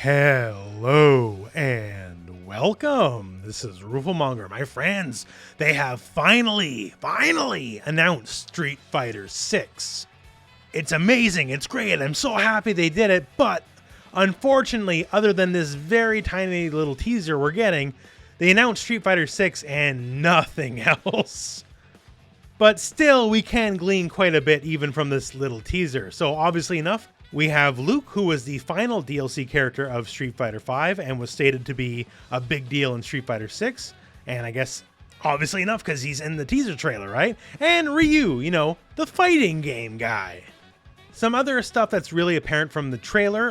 Hello and welcome. This is Rooflemonger. My friends, they have finally announced Street Fighter 6. It's amazing. It's great. I'm so happy they did it. But unfortunately, other than this very tiny little teaser we're getting, they announced Street Fighter 6 and nothing else. But still, we can glean quite a bit even from this little teaser. So obviously enough, we have Luke, who was the final DLC character of Street Fighter V and was stated to be a big deal in Street Fighter 6. And I guess, obviously enough, because he's in the teaser trailer, right? And Ryu, you know, the fighting game guy. Some other stuff that's really apparent from the trailer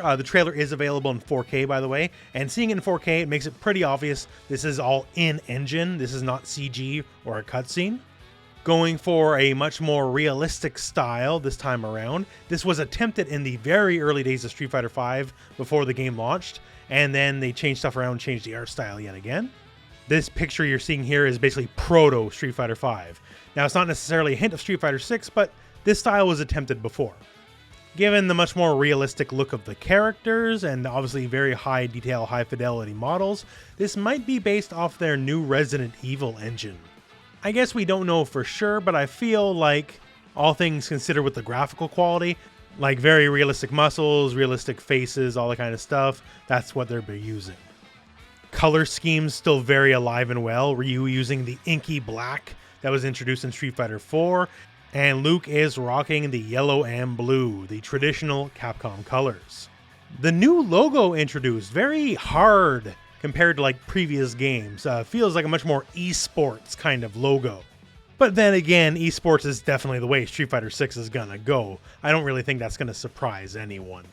is available in 4K, by the way, and seeing it in 4K, it makes it pretty obvious this is all in-engine. This is not CG or a cutscene. Going for a much more realistic style this time around. This was attempted in the very early days of Street Fighter V before the game launched, and then they changed stuff around, changed the art style yet again. This picture you're seeing here is basically proto Street Fighter V. Now, it's not necessarily a hint of Street Fighter 6, but this style was attempted before. Given the much more realistic look of the characters and obviously very high detail, high fidelity models, this might be based off their new Resident Evil engine. I guess we don't know for sure, but I feel like, all things considered with the graphical quality, like very realistic muscles, realistic faces, all that kind of stuff, that's what they'll be using. Color schemes still very alive and well, Ryu using the inky black that was introduced in Street Fighter 4, and Luke is rocking the yellow and blue, the traditional Capcom colors. The new logo introduced, very hard compared to like previous games, feels like a much more esports kind of logo. But then again, esports is definitely the way Street Fighter 6 is gonna go. I don't really think that's gonna surprise anyone.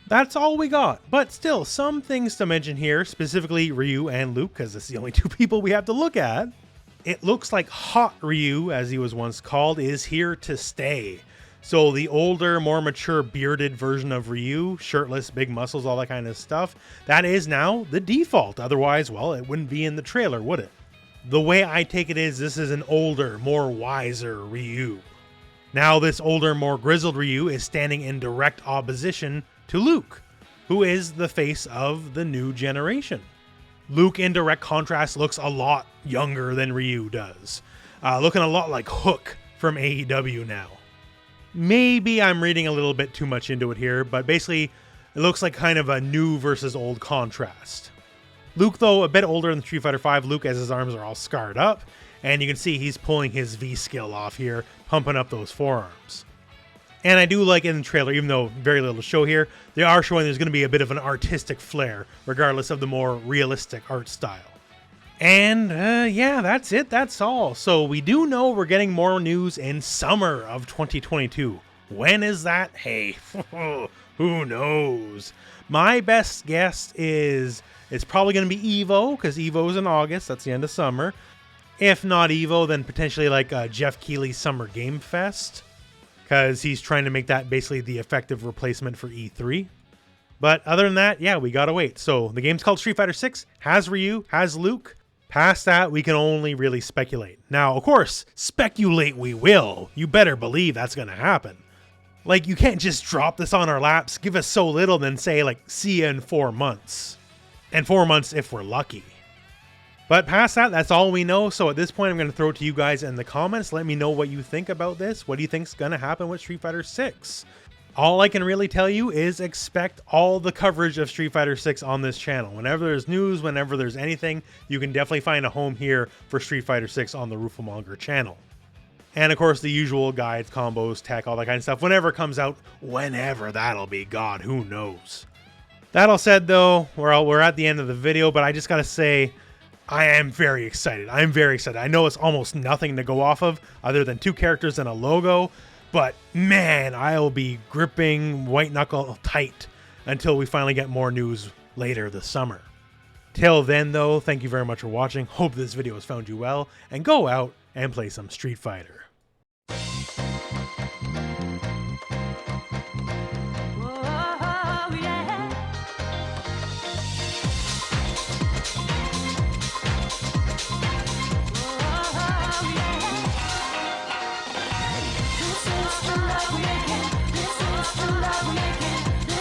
That's all we got, but still, some things to mention here, specifically Ryu and Luke, because it's the only two people we have to look at. It looks like Hot Ryu, as he was once called, is here to stay. So the older, more mature, bearded version of Ryu, shirtless, big muscles, all that kind of stuff, that is now the default. Otherwise, well, it wouldn't be in the trailer, would it? The way I take it is this is an older, more wiser Ryu. Now this older, more grizzled Ryu is standing in direct opposition to Luke, who is the face of the new generation. Luke, in direct contrast, looks a lot younger than Ryu does. Looking a lot like Hook from AEW now. Maybe I'm reading a little bit too much into it here, but basically it looks like kind of a new versus old contrast. Luke, though, a bit older than Street Fighter V, Luke, as his arms are all scarred up, and you can see he's pulling his V skill off here, pumping up those forearms. And I do like in the trailer, even though very little to show here, they are showing there's going to be a bit of an artistic flair, regardless of the more realistic art style. And yeah, that's it. That's all. So we do know we're getting more news in summer of 2022. When is that? Hey, who knows? My best guess is it's probably going to be EVO, because EVO's in August. That's the end of summer. If not EVO, then potentially like Jeff Keighley's Summer Game Fest, because he's trying to make that basically the effective replacement for E3. But other than that, yeah, we gotta wait. So the game's called Street Fighter 6, has Ryu, has Luke. Past that, we can only really speculate. Now, of course, speculate we will. You better believe that's going to happen. Like, you can't just drop this on our laps, give us so little, then say, like, see you in 4 months. And 4 months if we're lucky. But past that, that's all we know. So at this point, I'm going to throw it to you guys in the comments. Let me know what you think about this. What do you think's going to happen with Street Fighter 6? All I can really tell you is expect all the coverage of Street Fighter 6 on this channel. Whenever there's news, whenever there's anything, you can definitely find a home here for Street Fighter 6 on the Rooflemonger channel. And of course, the usual guides, combos, tech, all that kind of stuff, whenever it comes out, whenever that'll be, God, who knows. That all said, though, we're at the end of the video, but I just gotta say, I am very excited. I'm very excited. I know it's almost nothing to go off of other than 2 characters and a logo. But man, I'll be gripping white knuckle tight until we finally get more news later this summer. Till then though, thank you very much for watching. Hope this video has found you well, and go out and play some Street Fighter.